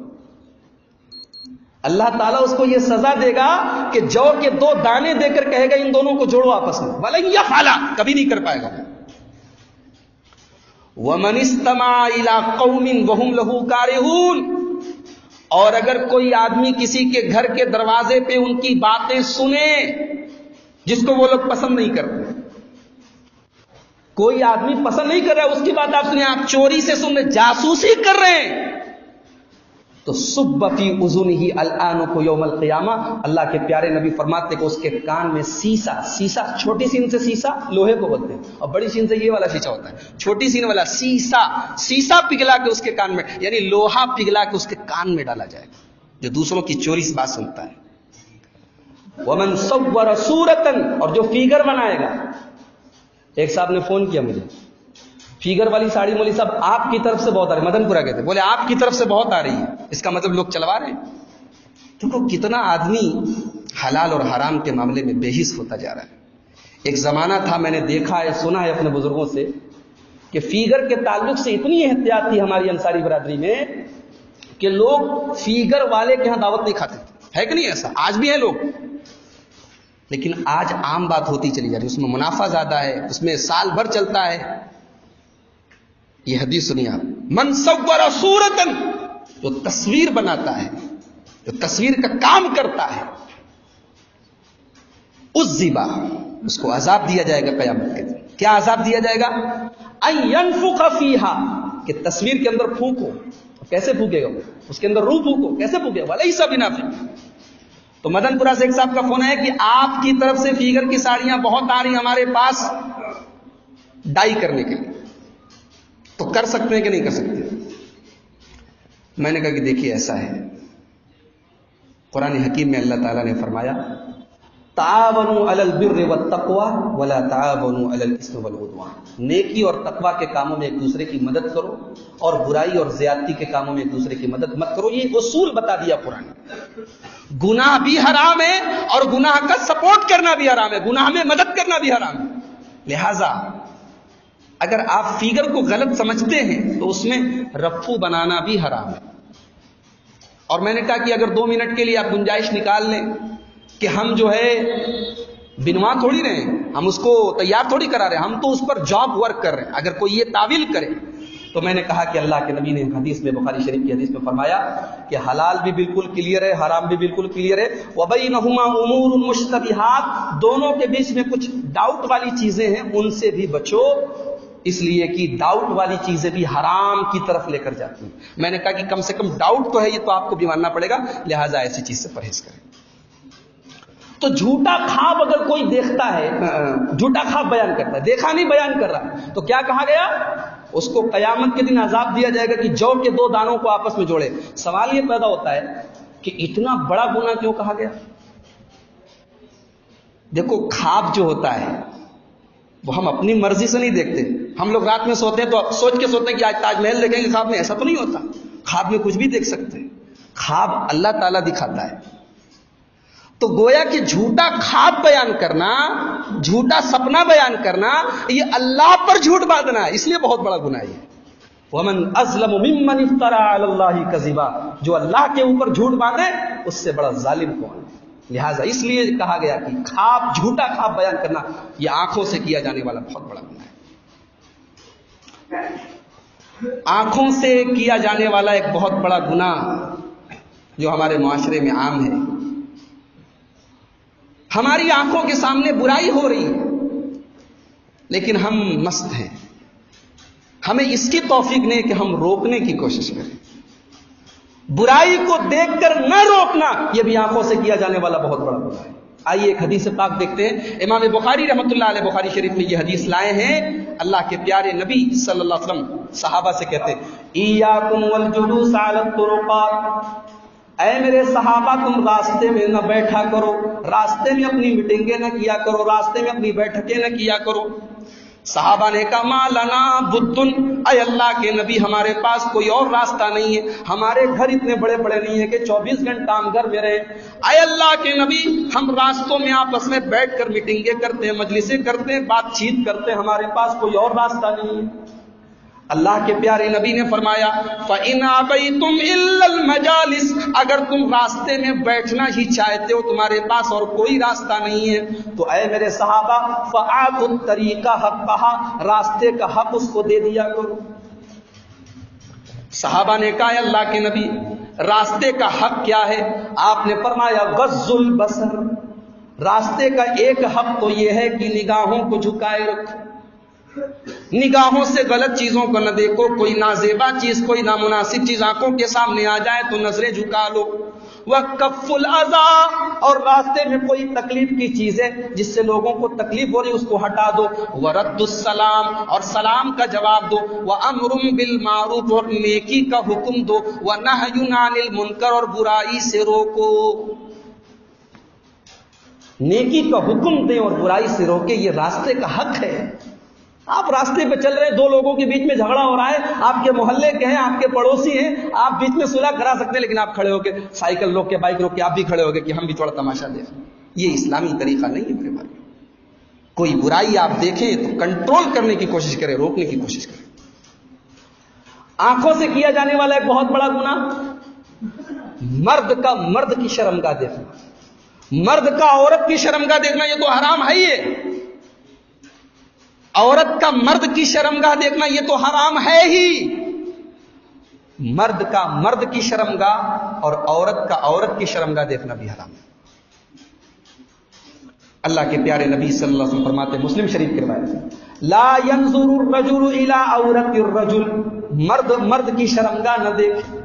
اللہ تعالیٰ اس کو یہ سزا دے گا کہ جو کے 2 دانے دے کر کہے گا ان دونوں کو جوڑو آپس میں، وَلَن يَفْعَلَ، کبھی نہیں کر پائے گا۔ وَمَنِ اسْتَمَعَ إِلَىٰ قَوْمٍ وَهُمْ لَهُ كَارِهُونَ، اور اگر کوئی آدمی کسی کے گھر کے دروازے پہ ان کی باتیں سنے جس کو وہ لوگ پسند نہیں کرتے، کوئی آدمی پسند نہیں کر رہا ہے اس کی بات آپ سنیں، آپ چوری سے سن رہے، جاسوسی کر رہے ہیں، تو صب فی اذنہ الآنک یوم القیامہ، اللہ کے پیارے نبی فرماتے کہ اس کے کان میں سیسا، چھوٹی سین سے سیسا لوہے کو بولتے ہیں، اور بڑی سین سے یہ والا شیشہ ہوتا ہے، چھوٹی سین والا سیسا پگھلا کے اس کے کان میں، یعنی لوہا پگھلا کے اس کے کان میں ڈالا جائے گا جو دوسروں کی چوری سے بات سنتا ہے۔ ومن صور صورتا، اور جو فیگر بنائے گا، ایک صاحب نے فون کیا مجھے، فیگر والی ساڑی مولوی صاحب آپ کی طرف سے بہت آ رہی، مدن پورہ کے تھے، بولے آپ کی طرف سے بہت آ رہی ہے، اس کا مطلب لوگ چلوا رہے ہیں۔ دیکھو کتنا آدمی حلال اور حرام کے معاملے میں بے حس ہوتا جا رہا ہے۔ ایک زمانہ تھا، میں نے دیکھا ہے، سنا ہے اپنے بزرگوں سے، کہ فیگر کے تعلق سے اتنی احتیاط تھی ہماری انصاری برادری میں کہ لوگ فیگر والے کے ہاں دعوت نہیں کھاتے تھے، ہے کہ نہیں ایسا؟ آج بھی ہے لوگ، لیکن آج عام بات ہوتی چلی جا رہی ہے، اس میں منافع زیادہ ہے، اس میں سال بھر چلتا ہے۔ یہ حدیث سنیے آپ، من صور صورتا، جو تصویر بناتا ہے، جو تصویر کا کام کرتا ہے، عذبا، اس کو عذاب دیا جائے گا قیامت کے دن۔ کیا عذاب دیا جائے گا؟ ان ينفخ فیہا، کہ تصویر کے اندر پھونکو، کیسے پھونکے گا؟ اس کے اندر روح پھونکو، کیسے پھونکے گا؟ ولیس بنافخ۔ تو مدن پورہ سے ایک صاحب کا فون ہے کہ آپ کی طرف سے فیگر کی ساڑیاں بہت آ رہی ہمارے پاس ڈائی کرنے کے لیے، تو کر سکتے ہیں کہ نہیں کر سکتے؟ میں نے کہا کہ دیکھیے ایسا ہے، قرآن حکیم میں اللہ تعالیٰ نے فرمایا تعاونوا علی البر والتقوی ولا تعاونوا علی الاثم والعدوان، نیکی اور تقوی کے کاموں میں ایک دوسرے کی مدد کرو اور برائی اور زیادتی کے کاموں میں ایک دوسرے کی مدد مت کرو۔ یہ اصول بتا دیا قرآن۔ گناہ بھی حرام ہے اور گناہ کا سپورٹ کرنا بھی حرام ہے، گناہ میں مدد کرنا بھی حرام ہے۔ لہذا اگر آپ فیگر کو غلط سمجھتے ہیں تو اس میں رفو بنانا بھی حرام ہے۔ اور میں نے کہا کہ اگر 2 منٹ کے لیے آپ گنجائش نکال لیں کہ ہم جو ہے بنوا تھوڑی رہے ہیں، ہم اس کو تیار تھوڑی کرا رہے ہیں، ہم تو اس پر جاب ورک کر رہے ہیں، اگر کوئی یہ تعویل کرے تو میں نے کہا کہ اللہ کے نبی نے حدیث میں، بخاری شریف کی حدیث میں فرمایا کہ حلال بھی بالکل کلیئر ہے، حرام بھی بالکل کلیئر ہے، وبینہما امور مشتبہات، دونوں کے بیچ میں کچھ ڈاؤٹ والی چیزیں ہیں، ان سے بھی بچو، اس لیے کہ ڈاؤٹ والی چیزیں بھی حرام کی طرف لے کر جاتی ہیں۔ میں نے کہا کہ کم سے کم ڈاؤٹ تو ہے، یہ تو آپ کو بھی ماننا پڑے گا، لہٰذا ایسی چیز سے پرہیز کریں۔ تو جھوٹا خواب اگر کوئی دیکھتا ہے، جھوٹا خواب بیان کرتا ہے، دیکھا نہیں بیان کر رہا، تو کیا کہا گیا؟ اس کو قیامت کے دن عذاب دیا جائے گا کہ جو کے 2 دانوں کو آپس میں جوڑے۔ سوال یہ پیدا ہوتا ہے کہ اتنا بڑا گناہ کیوں کہا گیا؟ دیکھو خواب جو ہوتا ہے وہ ہم اپنی مرضی سے نہیں دیکھتے، ہم لوگ رات میں سوتے ہیں تو سوچ کے سوتے ہیں کہ آج تاج محل دیکھیں گے، خواب میں ایسا تو نہیں ہوتا، خواب میں کچھ بھی دیکھ سکتے ہیں، خواب اللہ تعالیٰ دکھاتا ہے۔ تو گویا کہ جھوٹا خواب بیان کرنا، جھوٹا سپنا بیان کرنا، یہ اللہ پر جھوٹ باندھنا ہے، اس لیے بہت بڑا گناہ ہے۔ وَمَنْ أَظْلَمُ مِمَّنِ افْتَرَىٰ عَلَى اللَّهِ كَذِبًا، جو اللہ کے اوپر جھوٹ باندھے اس سے بڑا ظالم کون ہے؟ لہٰذا اس لیے کہا گیا کہ خواب، جھوٹا خواب بیان کرنا یہ آنکھوں سے کیا جانے والا بہت بڑا گناہ ہے۔ آنکھوں سے کیا جانے والا ایک بہت بڑا گناہ جو ہمارے معاشرے میں عام ہے، ہماری آنکھوں کے سامنے برائی ہو رہی ہے لیکن ہم مست ہیں، ہمیں اس کی توفیق نہیں کہ ہم روکنے کی کوشش کریں۔ برائی کو دیکھ کر نہ روکنا یہ بھی آنکھوں سے کیا جانے والا بہت بڑا گناہ ہے۔ آئیے ایک حدیث پاک دیکھتے ہیں، امام بخاری رحمۃ اللہ علیہ بخاری شریف میں یہ حدیث لائے ہیں، اللہ کے پیارے نبی صلی اللہ علیہ وسلم صحابہ سے کہتے ایاکم والجلوس علی الطرقات، اے میرے صحابہ تم راستے میں نہ بیٹھا کرو، راستے میں اپنی میٹنگیں نہ کیا کرو، راستے میں اپنی بیٹھکیں نہ کیا کرو۔ صحابہ نے کہا ما لنا بدن، اے اللہ کے نبی ہمارے پاس کوئی اور راستہ نہیں ہے، ہمارے گھر اتنے بڑے بڑے نہیں ہیں کہ 24 گھنٹہ ہم گھر میں رہیں۔ اے اللہ کے نبی ہم راستوں میں آپس میں بیٹھ کر میٹنگیں کرتے ہیں، مجلسیں کرتے ہیں، بات چیت کرتے ہیں، ہمارے پاس کوئی اور راستہ نہیں ہے۔ اللہ کے پیارے نبی نے فرمایا فَإِنْ أَبَيْتُمْ إِلَّا الْمَجَالِسَ، اگر تم راستے میں بیٹھنا ہی چاہتے ہو، تمہارے پاس اور کوئی راستہ نہیں ہے، تو اے میرے صحابہ فَآتُوا الطَّرِيقَ حَقَّهَا، راستے کا حق اس کو دے دیا کرو۔ صحابہ نے کہا اللہ کے نبی راستے کا حق کیا ہے؟ آپ نے فرمایا غض البصر، راستے کا ایک حق تو یہ ہے کہ نگاہوں کو جھکائے رکھو، نگاہوں سے غلط چیزوں کو نہ دیکھو، کوئی نازیبا چیز، کوئی نامناسب چیز آنکھوں کے سامنے آ جائے تو نظریں جھکا لو۔ وَكَفُّ الْأَذَىٰ، اور راستے میں کوئی تکلیف کی چیز ہے جس سے لوگوں کو تکلیف ہو رہی اس کو ہٹا دو۔ وَرَدُّ السَّلَامِ، اور سلام کا جواب دو۔ وَأَمْرٌ بِالْمَعْرُوفِ، اور نیکی کا حکم دو۔ وَنَهْيٌ عَنِ الْمُنکَرِ، اور برائی سے روکو۔ نیکی کا حکم دیں اور برائی سے روکے، یہ راستے کا حق ہے۔ آپ راستے پہ چل رہے ہیں، دو لوگوں کے بیچ میں جھگڑا ہو رہا ہے، آپ کے محلے کے ہیں، آپ کے پڑوسی ہیں، آپ بیچ میں صلح کرا سکتے ہیں، لیکن آپ کھڑے ہو کے سائیکل روک کے، بائک روک کے آپ بھی کھڑے ہو گئے کہ ہم بھی تھوڑا تماشا دیکھیں، یہ اسلامی طریقہ نہیں ہے میرے بھائی۔ کوئی برائی آپ دیکھیں تو کنٹرول کرنے کی کوشش کریں، روکنے کی کوشش کریں۔ آنکھوں سے کیا جانے والا ایک بہت بڑا گناہ مرد کی شرمگاہ دیکھنا، مرد کا عورت کی شرمگاہ دیکھنا، یہ تو حرام ہے ہی ہے۔ عورت کا مرد کی شرمگاہ دیکھنا یہ تو حرام ہے ہی۔ مرد کا مرد کی شرمگاہ اور عورت کا عورت کی شرمگاہ دیکھنا بھی حرام ہے۔ اللہ کے پیارے نبی صلی اللہ علیہ وسلم فرماتے ہیں، مسلم شریف کی روایت، لا ينظر الرجل الى عورت الرجل، مرد کی شرمگاہ نہ دیکھے،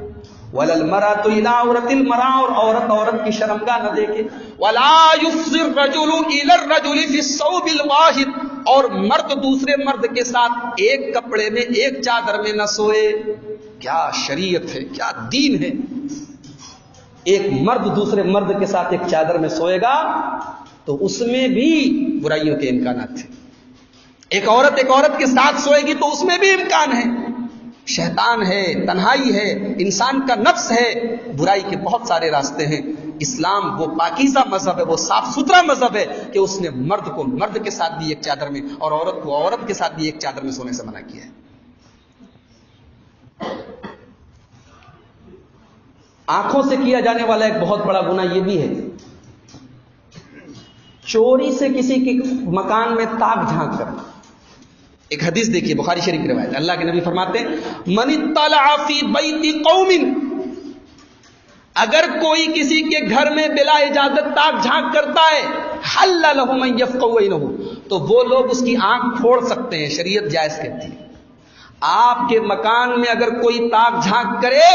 ولا المرأة الى عورت المرأة، اور عورت کی شرمگاہ نہ دیکھے، ولا يفضي الرجل الى الرجل في الثوب الواحد، اور مرد دوسرے مرد کے ساتھ ایک کپڑے میں، ایک چادر میں نہ سوئے۔ کیا شریعت ہے، کیا دین ہے۔ ایک مرد دوسرے مرد کے ساتھ ایک چادر میں سوئے گا تو اس میں بھی برائیوں کے امکانات ہیں۔ ایک عورت کے ساتھ سوئے گی تو اس میں بھی امکان ہے۔ شیطان ہے، تنہائی ہے، انسان کا نفس ہے، برائی کے بہت سارے راستے ہیں۔ اسلام وہ پاکیزہ مذہب ہے، وہ صاف ستھرا مذہب ہے کہ اس نے مرد کو مرد کے ساتھ بھی ایک چادر میں اور عورت کو عورت کے ساتھ بھی ایک چادر میں سونے سے منع کیا ہے۔ آنکھوں سے کیا جانے والا ایک بہت بڑا گناہ یہ بھی ہے، چوری سے کسی کے مکان میں تاک جھانک کرنا۔ ایک حدیث دیکھیے، بخاری شریف کی روایت، اللہ کے نبی فرماتے ہیں من اطلع فی بیت قوم، اگر کوئی کسی کے گھر میں بلا اجازت تاک جھانک کرتا ہے، حل لهم ان يفقهوا عینه، تو وہ لوگ اس کی آنکھ پھوڑ سکتے ہیں، شریعت جائز کہتی ہے۔ آپ کے مکان میں اگر کوئی تاک جھانک کرے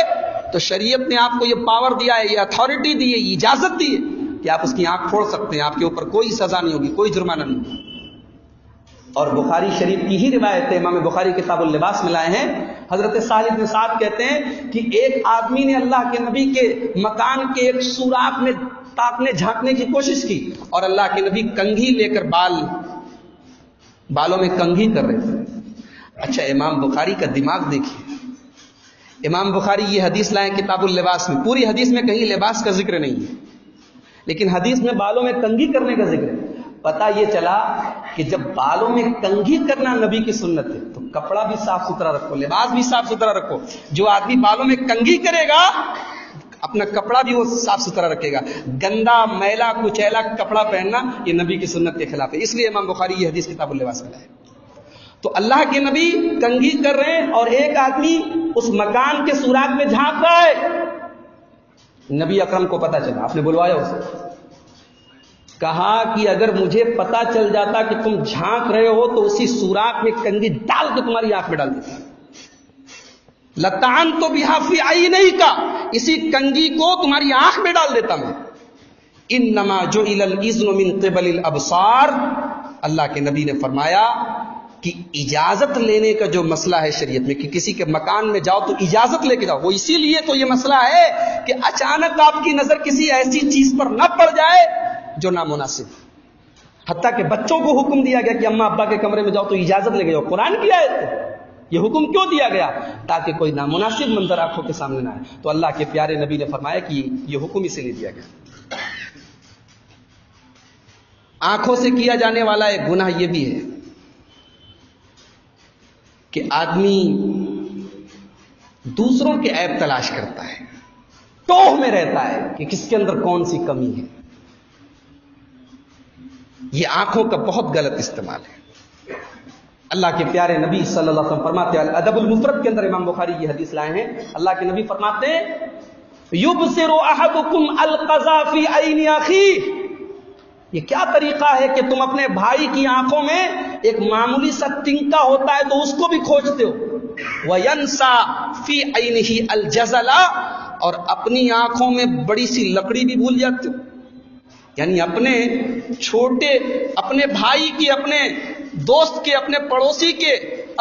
تو شریعت نے آپ کو یہ پاور دیا ہے، یہ اتھارٹی دی ہے، یہ اجازت دی ہے کہ آپ اس کی آنکھ پھوڑ سکتے ہیں، آپ کے اوپر کوئی سزا نہیں ہوگی، کوئی جرمانہ نہیں ہوگا۔ اور بخاری شریف کی ہی روایت ہے، امام بخاری کتاب اللباس میں لائے ہیں، حضرت سہل بن سعد کہتے ہیں کہ ایک آدمی نے اللہ کے نبی کے مکان کے ایک سوراخ میں تاکنے جھانکنے کی کوشش کی، اور اللہ کے نبی کنگھی لے کر بالوں میں کنگھی کر رہے تھے۔ اچھا، امام بخاری کا دماغ دیکھیے، امام بخاری یہ حدیث لائے کتاب اللباس میں، پوری حدیث میں کہیں لباس کا ذکر نہیں ہے، لیکن حدیث میں بالوں میں کنگھی کرنے کا ذکر ہے۔ پتہ یہ چلا کہ جب بالوں میں کنگھی کرنا نبی کی سنت ہے تو کپڑا بھی صاف ستھرا رکھو، لباس بھی صاف ستھرا رکھو۔ جو آدمی بالوں میں کنگھی کرے گا اپنا کپڑا بھی وہ صاف ستھرا رکھے گا۔ گندا میلا کچیلا کپڑا پہننا یہ نبی کی سنت کے خلاف ہے، اس لیے امام بخاری یہ حدیث کتاب اللباس میں لائے۔ تو اللہ کے نبی کنگھی کر رہے ہیں اور ایک آدمی اس مکان کے سوراخ میں جھانک رہا ہے۔ نبی اکرم کو پتا چلا، آپ نے بلوایا اسے، کہا کہ اگر مجھے پتا چل جاتا کہ تم جھانک رہے ہو تو اسی سوراخ میں کنگھی ڈال کے تمہاری آنکھ میں ڈال دیتا، لتان تو بہا فی عینیک، اسی کنگھی کو تمہاری آنکھ میں ڈال دیتا میں۔ انما جعل الاذن من قبل الابصار، اللہ کے نبی نے فرمایا کہ اجازت لینے کا جو مسئلہ ہے شریعت میں کہ کسی کے مکان میں جاؤ تو اجازت لے کے جاؤ، وہ اسی لیے تو یہ مسئلہ ہے کہ اچانک آپ کی نظر کسی ایسی چیز پر نہ پڑ جائے جو نامناسب، حتیٰ کہ بچوں کو حکم دیا گیا کہ اماں ابا کے کمرے میں جاؤ تو اجازت لے کے جاؤ، قرآن کی آیت ہے۔ یہ حکم کیوں دیا گیا؟ تاکہ کوئی نامناسب منظر آنکھوں کے سامنے نہ آئے۔ تو اللہ کے پیارے نبی نے فرمایا کہ یہ حکم اسی لیے دیا گیا۔ آنکھوں سے کیا جانے والا ایک گناہ یہ بھی ہے کہ آدمی دوسروں کے عیب تلاش کرتا ہے، ٹوہ میں رہتا ہے کہ کس کے اندر کون سی کمی ہے۔ یہ آنکھوں کا بہت غلط استعمال ہے۔ اللہ کے پیارے نبی صلی اللہ علیہ وسلم فرماتے ہیں، الادب المفرد کے اندر امام بخاری کی حدیث لائے ہیں، اللہ کے نبی فرماتے ہیں یبصر احدکم القذا فی عین اخیہ، یہ کیا طریقہ ہے کہ تم اپنے بھائی کی آنکھوں میں ایک معمولی سا تنکا ہوتا ہے تو اس کو بھی کھوجتے ہو، وَيَنْسَى فِي عَيْنِهِ الْجَزَلَ، اور اپنی آنکھوں میں بڑی سی لکڑی بھی بھول جاتے ہو۔ یعنی اپنے چھوٹے، اپنے بھائی کی، اپنے دوست کے، اپنے پڑوسی کے،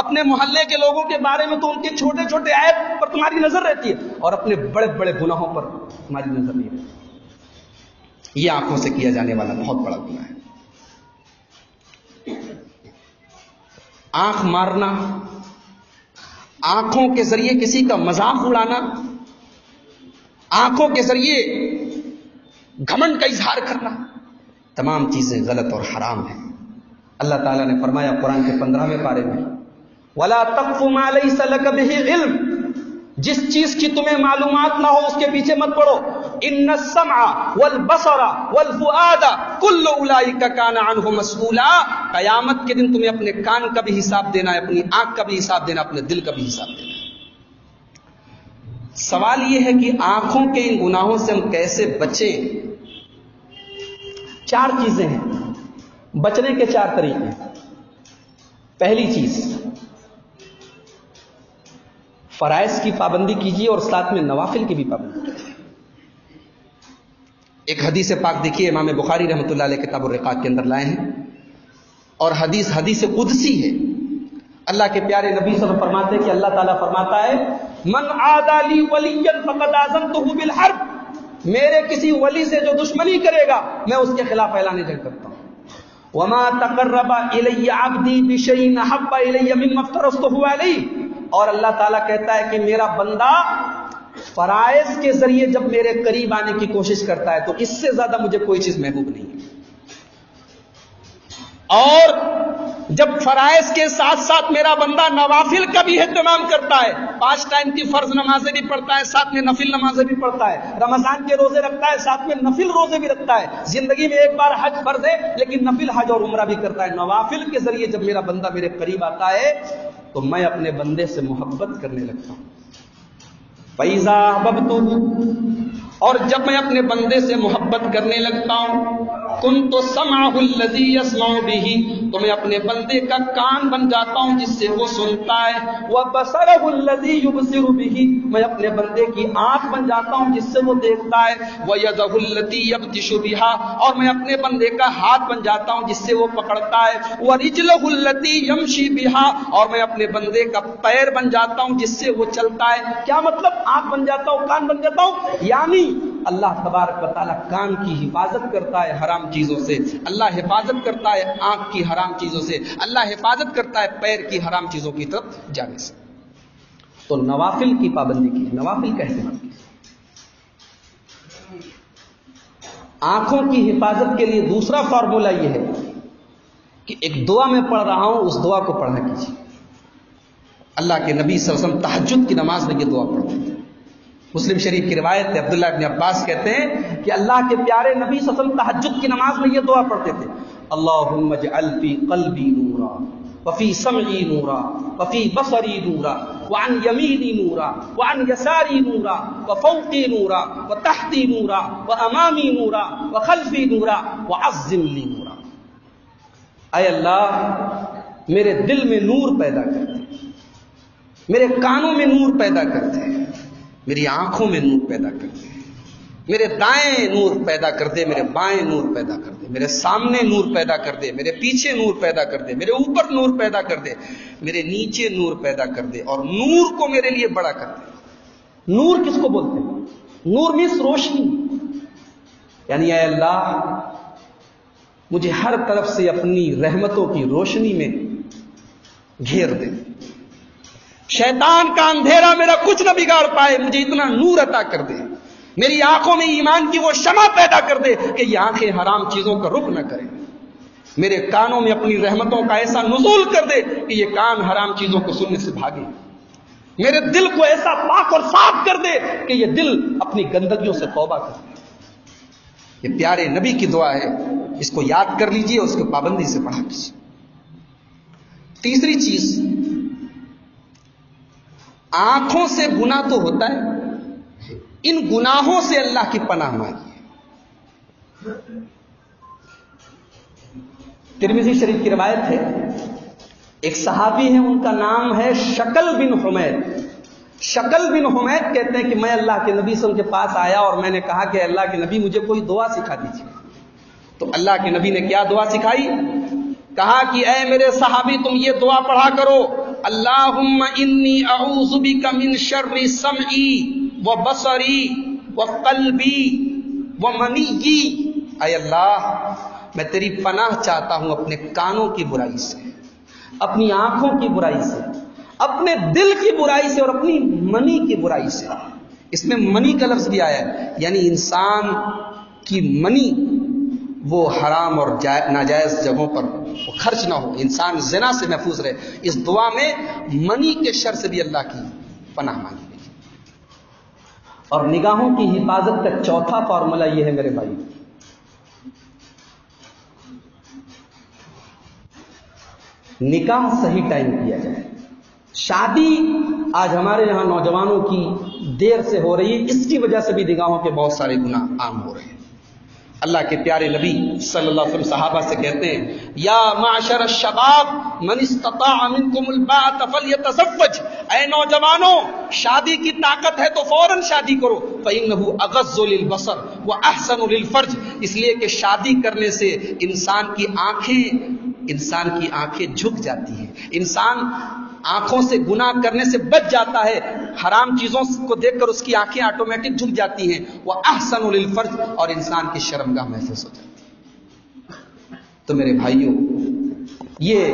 اپنے محلے کے لوگوں کے بارے میں تو ان کے چھوٹے چھوٹے عیب پر تمہاری نظر رہتی ہے، اور اپنے بڑے بڑے گناہوں پر تمہاری نظر نہیں رہتی۔ یہ آنکھوں سے کیا جانے والا بہت بڑا گناہ ہے۔ آنکھ مارنا، آنکھوں کے ذریعے کسی کا مذاق اڑانا، آنکھوں کے ذریعے گھمنڈ کا اظہار کرنا، تمام چیزیں غلط اور حرام ہیں۔ اللہ تعالیٰ نے فرمایا قرآن کے 15ویں پارے میں، وَلَا تَقْفُ مَا لَيْسَ لَكَ بِهِ عِلْمٌ، جس چیز کی تمہیں معلومات نہ ہو اس کے پیچھے مت پڑو۔ إِنَّ السَّمْعَ وَالْبَصَرَ وَالْفُؤَادَ كُلُّ أُولَئِكَ كَانَ عَنْهُ مَسْئُولًا، قیامت کے دن تمہیں اپنے کان کا بھی حساب دینا ہے، اپنی آنکھ کا بھی حساب دینا، اپنے دل کا بھی حساب دینا ہے۔ سوال یہ ہے کہ آنکھوں کے ان گناہوں سے ہم کیسے بچیں؟ 4 چیزیں ہیں بچنے کے، 4 طریقے۔ پہلی چیز، فرائض کی پابندی کیجیے اور ساتھ میں نوافل کی بھی پابندی کیجیے۔ ایک حدیث پاک دیکھیے، امام بخاری رحمۃ اللہ علیہ کتاب الرقاق کے اندر لائے ہیں، اور حدیث قدسی ہے۔ اللہ کے پیارے نبی صلی اللہ علیہ وسلم فرماتے ہیں کہ اللہ تعالیٰ فرماتا ہے، من عادى لي وليا فقد آذنته بالحرب، میرے کسی ولی سے جو دشمنی کرے گا میں اس کے خلاف اعلان جنگ کرتا ہوں۔ وما تقرب الي عبدي بشيء احب الي مما افترضته عليه، اور اللہ تعالیٰ کہتا ہے کہ میرا بندہ فرائض کے ذریعے جب میرے قریب آنے کی کوشش کرتا ہے تو اس سے زیادہ مجھے کوئی چیز محبوب نہیں ہے، اور جب فرائض کے ساتھ ساتھ میرا بندہ نوافل کا بھی اہتمام کرتا ہے، 5 ٹائم کی فرض نمازیں بھی پڑھتا ہے، ساتھ میں نفل نمازیں بھی پڑھتا ہے، رمضان کے روزے رکھتا ہے، ساتھ میں نفل روزے بھی رکھتا ہے، زندگی میں ایک بار حج فرض ہے لیکن نفل حج اور عمرہ بھی کرتا ہے، نوافل کے ذریعے جب میرا بندہ میرے قریب آتا ہے تو میں اپنے بندے سے محبت کرنے لگتا ہوں۔ فَإِذَا أَحْبَبْتُهُ، اور جب میں اپنے بندے سے محبت کرنے لگتا ہوں، كُنْتُ سَمْعَهُ الَّذِي يَسْمَعُ بِهِ، تو میں اپنے بندے کا کان بن جاتا ہوں جس سے وہ سنتا ہے، وَبَصَرَهُ الَّذِي يُبْصِرُ بِهِ، میں اپنے بندے کی آنکھ بن جاتا ہوں جس سے وہ دیکھتا ہے، وَيَدَهُ الَّتِي يَبْطِشُ بِهَا، اور میں اپنے بندے کا ہاتھ بن جاتا ہوں جس سے وہ پکڑتا ہے، وَرِجْلَهُ الَّتِي يَمْشِي بِهَا، اور میں اپنے بندے کا پیر بن جاتا ہوں جس سے وہ چلتا ہے۔ کیا مطلب؟ آنکھ بن جاتا ہوں، کان بن جاتا ہوں، یعنی اللہ تبارک و تعالیٰ کان کی حفاظت کرتا ہے حرام چیزوں سے، اللہ حفاظت کرتا ہے آنکھ کی حرام چیزوں سے، اللہ حفاظت کرتا ہے پیر کی حرام چیزوں کی طرف جانے سے۔ تو نوافل کی پابندی کی، نوافل کا اہتمام کی۔ آنکھوں کی حفاظت کے لیے دوسرا فارمولہ یہ ہے کہ ایک دعا میں پڑھ رہا ہوں، اس دعا کو پڑھا کیجیے۔ اللہ کے نبی صلی اللہ علیہ وسلم تہجد کی نماز میں یہ دعا پڑھتے تھے۔ مسلم شریف کی روایت ہے، عبداللہ ابن عباس کہتے ہیں کہ اللہ کے پیارے نبی صلی اللہ علیہ وسلم تہجد کی نماز میں یہ دعا پڑھتے تھے، اللہم اجعل فی قلبی نورا وفی سمعی نورا وفی بصری نورا وعن یمینی نورا وعن یساری نورا وفوقی نورا وتحتی نورا وامامی نورا وخلفی نورا وعظم لی نورا۔ اے اللہ میرے دل میں نور پیدا کر دے، میرے کانوں میں نور پیدا کر دے، میری آنکھوں میں نور پیدا کر دے، میرے دائیں نور پیدا کر دے، میرے بائیں نور پیدا کر دے، میرے سامنے نور پیدا کر دے، میرے پیچھے نور پیدا کر دے، میرے اوپر نور پیدا کر دے، میرے نیچے نور پیدا کر دے، اور نور کو میرے لیے بڑا کر دے۔ نور کس کو بولتے ہیں؟ نور مینس روشنی، یعنی اے اللہ مجھے ہر طرف سے اپنی رحمتوں کی روشنی میں گھیر دے، شیطان کا اندھیرا میرا کچھ نہ بگاڑ پائے، مجھے اتنا نور عطا کر دے، میری آنکھوں میں ایمان کی وہ شمع پیدا کر دے کہ یہ آنکھیں حرام چیزوں کا رخ نہ کریں، میرے کانوں میں اپنی رحمتوں کا ایسا نزول کر دے کہ یہ کان حرام چیزوں کو سننے سے بھاگے، میرے دل کو ایسا پاک اور صاف کر دے کہ یہ دل اپنی گندگیوں سے توبہ کر دے۔ یہ پیارے نبی کی دعا ہے، اس کو یاد کر لیجئے اور اس کو پابندی سے پڑھا کیجیے۔ تیسری چیز، آنکھوں سے گناہ تو ہوتا ہے، ان گناہوں سے اللہ کی پناہ مانگیے۔ ترمذی شریف کی روایت ہے، ایک صحابی ہیں، ان کا نام ہے شکل بن حمید۔ شکل بن حمید کہتے ہیں کہ میں اللہ کے نبی صلی اللہ علیہ وسلم کے پاس آیا اور میں نے کہا کہ اللہ کے نبی مجھے کوئی دعا سکھا دیجیے۔ تو اللہ کے نبی نے کیا دعا سکھائی؟ کہا کہ اے میرے صحابی تم یہ دعا پڑھا کرو، اللہم انی اعوذ بک من شر سمعی وبصری وقلبی ومنی۔ اے اللہ میں تیری پناہ چاہتا ہوں اپنے کانوں کی برائی سے، اپنی آنکھوں کی برائی سے، اپنے دل کی برائی سے، اور اپنی منی کی برائی سے۔ اس میں منی کا لفظ بھی آیا ہے، یعنی انسان کی منی وہ حرام اور ناجائز جگہوں پر وہ خرچ نہ ہو، انسان زنا سے محفوظ رہے۔ اس دعا میں منی کے شر سے بھی اللہ کی پناہ مانگی گئی۔ اور نگاہوں کی حفاظت کا چوتھا فارمولا یہ ہے میرے بھائی، نکاح صحیح ٹائم کیا جائے۔ شادی آج ہمارے یہاں نوجوانوں کی دیر سے ہو رہی ہے، اس کی وجہ سے بھی نگاہوں کے بہت سارے گناہ عام ہو رہے ہیں۔ اللہ کے پیارے نبی صلی اللہ علیہ وسلم صحابہ سے کہتے ہیں، یا معشر الشباب من استطاع منکم الباءۃ فلیتزوج، اے نوجوانوں شادی کی طاقت ہے تو فوراً شادی کرو، فإنہ اغض للبصر واحسن للفرج، اس لیے کہ شادی کرنے سے انسان کی آنکھیں جھک جاتی ہیں، انسان آنکھوں سے گناہ کرنے سے بچ جاتا ہے، حرام چیزوں کو دیکھ کر اس کی آنکھیں آٹومیٹک جھک جاتی ہیں، وہ احسن للفرج، اور انسان کی شرمگاہ محفوظ ہو جاتی ہے۔ تو میرے بھائیوں، یہ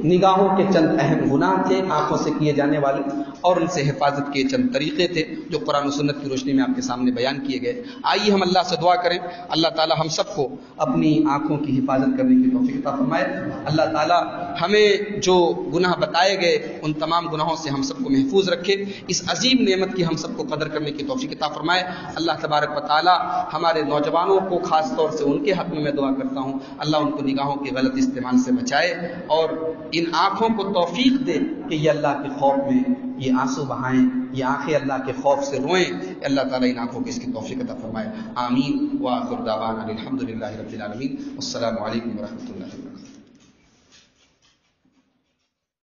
نگاہوں کے چند اہم گناہ تھے آنکھوں سے کیے جانے والے، اور ان سے حفاظت کے چند طریقے تھے جو قرآن و سنت کی روشنی میں آپ کے سامنے بیان کیے گئے۔ آئیے ہم اللہ سے دعا کریں، اللہ تعالی ہم سب کو اپنی آنکھوں کی حفاظت کرنے کی توفیق عطا فرمائے۔ اللہ تعالی ہمیں جو گناہ بتائے گئے ان تمام گناہوں سے ہم سب کو محفوظ رکھے، اس عظیم نعمت کی ہم سب کو قدر کرنے کی توفیق عطا فرمائے۔ اللہ تبارک و تعالی ہمارے نوجوانوں کو خاص طور سے ان کے حق میں دعا کرتا ہوں، اللہ ان کو نگاہوں کے غلط استعمال سے بچائے اور ان آنکھوں کو توفیق دے کہ یہ اللہ کے خوف میں یہ آنسو بہائیں، یہ آنکھیں اللہ کے خوف سے روئیں۔ اللہ تعالیٰ ان آنکھوں کو اس کی توفیق عطا فرمائے۔ آمین۔ وآخر دعوانا الحمدللہ رب العالمین۔ السلام علیکم ورحمۃ اللہ وبرکاتہ۔